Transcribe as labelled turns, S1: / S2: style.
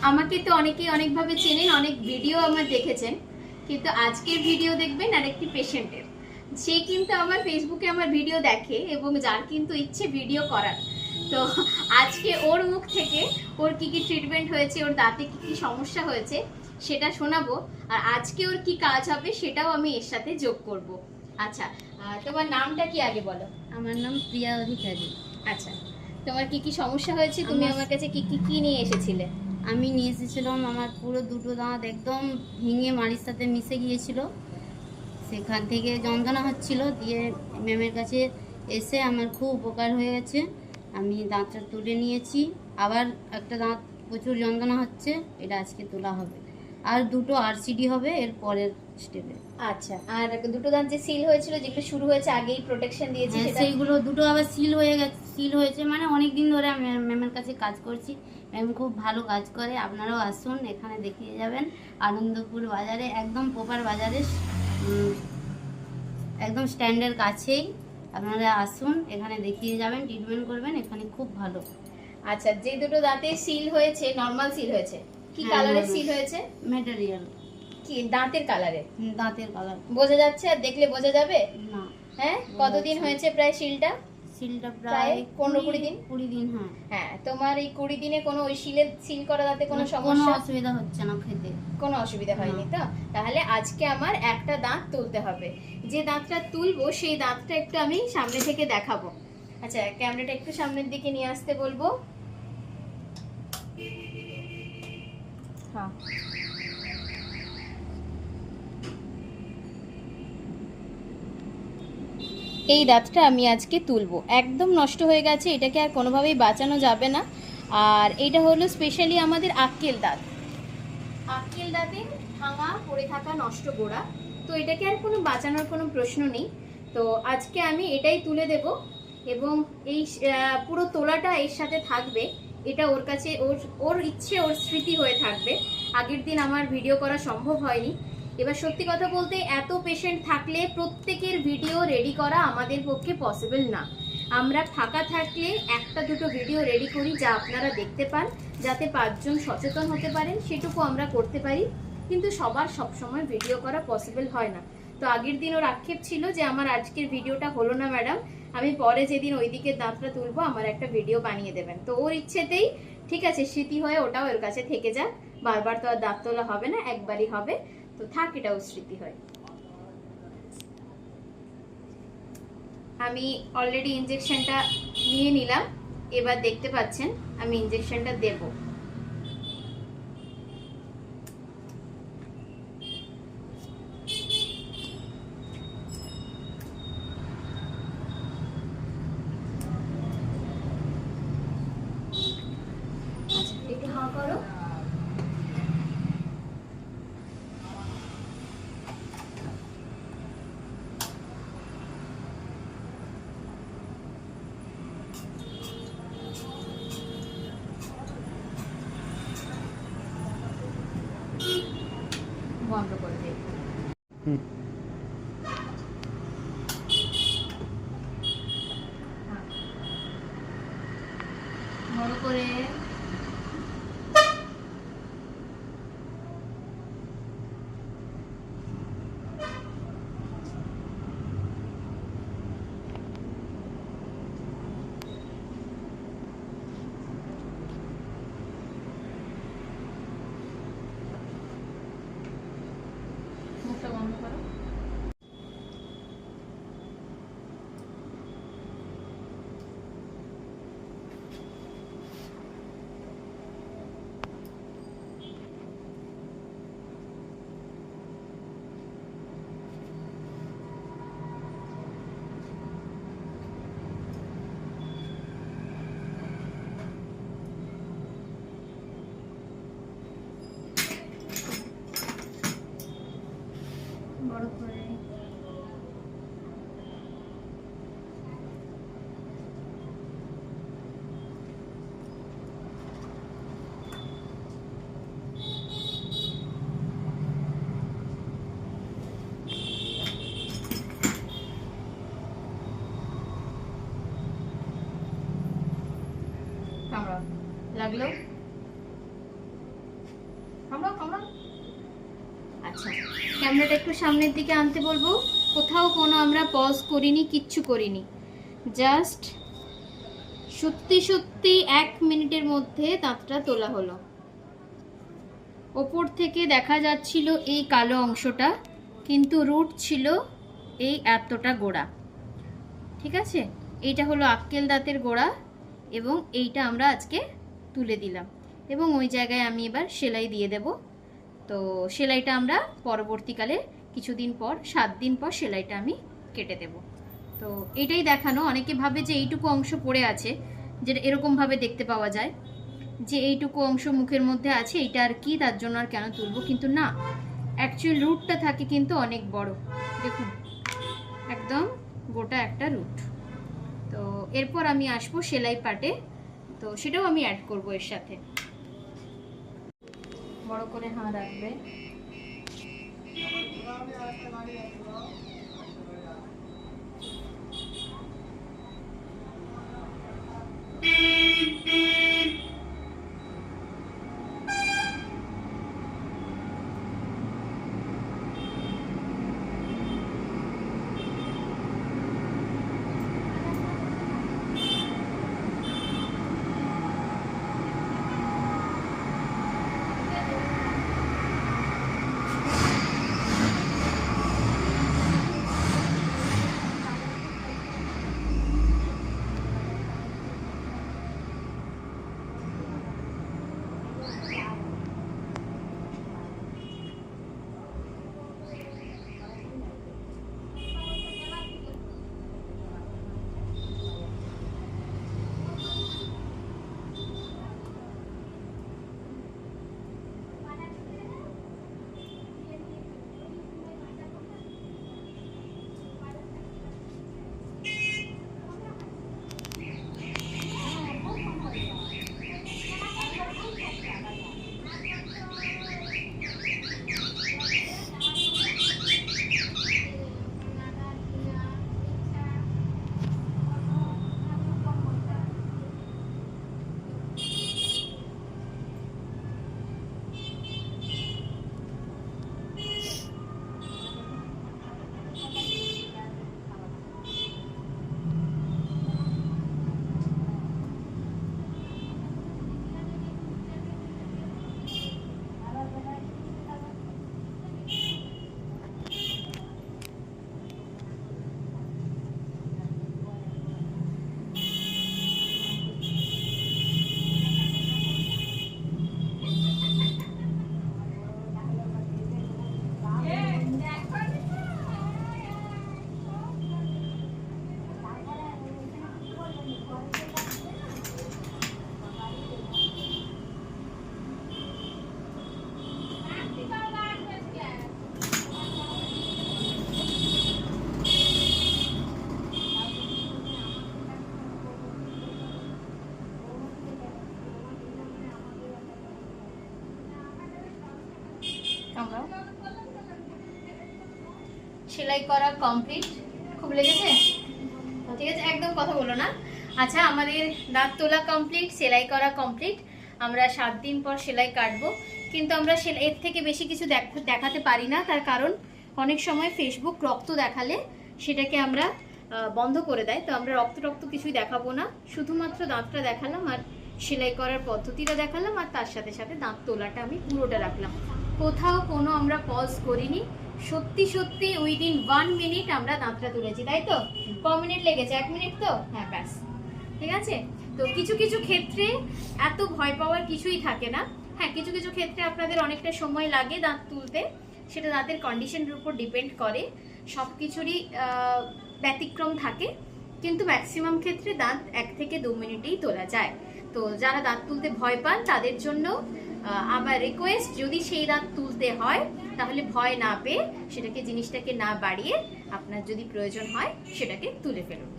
S1: আমাকে তো অনেকেই অনেকভাবে চেনেন, অনেক ভিডিও আমার দেখেছেন, কিন্তু আজকের ভিডিও দেখবেন আরেকটি পেশেন্টের। সে কিন্তু আমার ফেসবুকে আমার ভিডিও দেখে এবং যার কিন্তু ইচ্ছে ভিডিও করার। তো আজকে ওর মুখ থেকে ওর কি কি ট্রিটমেন্ট হয়েছে, ওর দাঁতে কি কি সমস্যা হয়েছে সেটা শোনাবো, আর আজকে ওর কি কাজ হবে সেটাও আমি এর সাথে যোগ করব। আচ্ছা, তোমার নামটা কি আগে বলো।
S2: আমার নাম প্রিয়া অধিকারী।
S1: আচ্ছা, তোমার কি কি সমস্যা হয়েছে, তুমি আমার কাছে কি কি কি নিয়ে এসেছিলে?
S2: আমি নিয়ে এসেছিলাম, আমার পুরো দুটো দাঁত একদম ভেঙে মাড়ির সাথে মিশে গিয়েছিল। সেখান থেকে যন্ত্রণা হচ্ছিল, দিয়ে ম্যামের কাছে এসে আমার খুব উপকার হয়ে গেছে। আমি দাঁতটা তুলে নিয়েছি। আবার একটা দাঁত প্রচুর যন্ত্রণা হচ্ছে, এটা আজকে তোলা হবে। আর দুটো আরসিডি হবে এর পরের স্টেপে।
S1: আচ্ছা, আর দুটো দাঁত যে সিল হয়েছিল, যেগুলো শুরু হয়েছে আগেই প্রোটেকশন দিয়েছি,
S2: হ্যাঁ,
S1: সেটা
S2: সেইগুলো দুটো আবার সিল হয়ে গেছে। সিল হয়েছে মানে অনেক দিন ধরে আমি ম্যামের কাছে কাজ করছি। ম্যাম খুব ভালো কাজ করে, আপনারাও আসুন, এখানে দেখিয়ে যাবেন। আনন্দপুর বাজারে, একদম প্রপার বাজারে, একদম স্ট্যান্ডের কাছেই। আপনারা আসুন, এখানে দেখিয়ে যাবেন, ট্রিটমেন্ট করবেন, এখানে খুব ভালো।
S1: আচ্ছা, যে দুটো দাঁতে সিল হয়েছে, নরমাল সিল হয়েছে, কি
S2: হ্যাঁ,
S1: কালারের
S2: normal।
S1: সিল হয়েছে?
S2: ম্যাটেরিয়াল।
S1: কি দাঁতের কালারে?
S2: দাঁতের কালার।
S1: বোঝা যাচ্ছে? আর দেখলে বোঝা যাবে?
S2: না।
S1: হ্যাঁ,
S2: বোঝা
S1: কতদিন
S2: যাচ্ছে।
S1: হয়েছে প্রায় সিলটা?
S2: সিলটা
S1: প্রায়
S2: প্রায়
S1: 15-20 দিন।
S2: 20 দিন। হ্যাঁ।
S1: হ্যাঁ, তোমার এই 20 দিনে কোনো ওই সিল করা দাঁতে কোনো
S2: কোনো
S1: সমস্যা,
S2: অসুবিধা হচ্ছে না খেতে।
S1: কোনো অসুবিধা হয়নি তো? তাহলে আজকে আমার একটা দাঁত তুলতে হবে। যে দাঁতটা তুলবো সেই দাঁতটা একটু আমি সামনে থেকে দেখাবো। আচ্ছা, ক্যামেরাটা একটু সামনের দিকে নিয়ে আসতে বলবো। হ্যাঁ, এই দাঁতটা আমি আজকে তুলবো। একদম নষ্ট হয়ে গেছে, এটাকে আর কোনোভাবেই বাঁচানো যাবে না। আর এটা হলো স্পেশালি আমাদের আক্কেল দাঁত। আক্কেল দাঁতে ভাঙা পড়ে থাকা নষ্ট গোড়া, তো এটাকে আর কোনো বাঁচানোর কোনো প্রশ্ন নেই। তো আজকে আমি এটাই তুলে দেব, এবং এই পুরো তোলাটা এর সাথে থাকবে। এটা ওর কাছে ওর ওর ইচ্ছে, ওর স্মৃতি হয়ে থাকবে। আগের দিন আমার ভিডিও করা সম্ভব হয়নি। এবার সত্যি কথা বলতে এত পেশেন্ট থাকলে প্রত্যেকের ভিডিও রেডি করা আমাদের পক্ষে পসিবল না। আমরা ফাঁকা থাকলে একটা দুটো ভিডিও রেডি করি, যা আপনারা দেখতে পান, যাতে 5 জন সচেতন হতে পারেন, সেটুকু আমরা করতে পারি। কিন্তু সবার সবসময় ভিডিও করা পসিবল হয় না। তো আগের দিন ওর আক্ষেপ ছিল যে আমার আজকের ভিডিওটা হলো না ম্যাডাম, আমি পরে যেদিন ওইদিকে দাঁতটা তুলবো আমার একটা ভিডিও বানিয়ে দেবেন। তো ওর ইচ্ছেতেই ঠিক আছে, স্মৃতি হয়ে ওটাও ওর কাছে থেকে যাক। বারবার তো আর দাঁত তোলা হবে না, একবারই হবে, তো থাক, এটাও স্মৃতি হয়। আমি অলরেডি ইনজেকশনটা নিয়ে নিলাম। এবার দেখতে পাচ্ছেন আমি ইনজেকশনটা দেব। আচ্ছা, একটু হাঁ করো। বন্ধ করে দেব। বড় করে মুখটা বন্ধ করো। আচ্ছা, ক্যামেরাটা একটু সামনের দিকে আনতে বলবো। কোথাও কোনো আমরা পজ করিনি, কিচ্ছু করিনি, জাস্ট সত্যি সত্যি 1 মিনিটের মধ্যে দাঁতটা তোলা হলো। ওপর থেকে দেখা যাচ্ছিল এই কালো অংশটা, কিন্তু রুট ছিল এই এতটা গোড়া। ঠিক আছে, এইটা হলো আক্কেল দাঁতের গোড়া, এবং এইটা আমরা আজকে তুলে দিলাম, এবং ওই জায়গায় আমি এবার সেলাই দিয়ে দেব। তো সেলাইটা আমরা পরবর্তীকালে কিছুদিন পর, 7 দিন পর সেলাইটা আমি কেটে দেব। তো এটাই দেখানো। অনেকে ভাবে যে এইটুকু অংশ পড়ে আছে, যেটা এরকমভাবে দেখতে পাওয়া যায় যে এইটুকু অংশ মুখের মধ্যে আছে, এইটা আর কি, তার জন্য আর কেন তুলবো, কিন্তু না, অ্যাকচুয়াল রুটটা থাকে কিন্তু অনেক বড়। দেখুন, একদম গোটা একটা রুট। তো এরপর আমি আসবো সেলাই পার্টে, তো সেটাও আমি অ্যাড করব এর সাথে। বড় করে হাঁ রাখবে। সেলাই করা কমপ্লিট। খুব লেগেছে? ঠিক আছে, একদম কথা বলো না। আচ্ছা, আমাদের দাঁত তোলা কমপ্লিট, সেলাই করা কমপ্লিট। আমরা 7 দিন পর সেলাই কাটবো, কিন্তু আমরা এর থেকে বেশি কিছু দেখাতে পারি না। তার কারণ অনেক সময় ফেসবুক রক্ত দেখালে সেটাকে আমরা বন্ধ করে দেয়। তো আমরা রক্ত কিছুই দেখাবো না, শুধুমাত্র দাঁতটা দেখালাম আর সেলাই করার পদ্ধতিটা দেখালাম, আর তার সাথে সাথে দাঁত তোলাটা আমি পুরোটা রাখলাম। কোথাও কোনো আমরা পজ করিনি। সত্যি সত্যি উইদিন 1 মিনিট আমরা দাঁতটা তুলেছি, তাই তো? ক মিনিট লেগেছে? 1 মিনিট তো? হ্যাঁ, ব্যাস, ঠিক আছে। তো কিছু কিছু ক্ষেত্রে এত ভয় পাওয়ার কিছুই থাকে না। হ্যাঁ, কিছু কিছু ক্ষেত্রে আপনাদের অনেকটা সময় লাগে দাঁত তুলতে, সেটা দাঁতের কন্ডিশনের উপর ডিপেন্ড করে। সব কিছুরই ব্যতিক্রম থাকে, কিন্তু ম্যাক্সিমাম ক্ষেত্রে দাঁত 1 থেকে 2 মিনিটেই তোলা যায়। তো যারা দাঁত তুলতে ভয় পান তাদের জন্য আমার রিকোয়েস্ট, যদি সেই দাঁত তুলতে হয় তাহলে ভয় না পেয়ে জিনিসটাকে না বাড়িয়ে আপনার যদি প্রয়োজন হয় সেটাকে তুলে ফেলুন।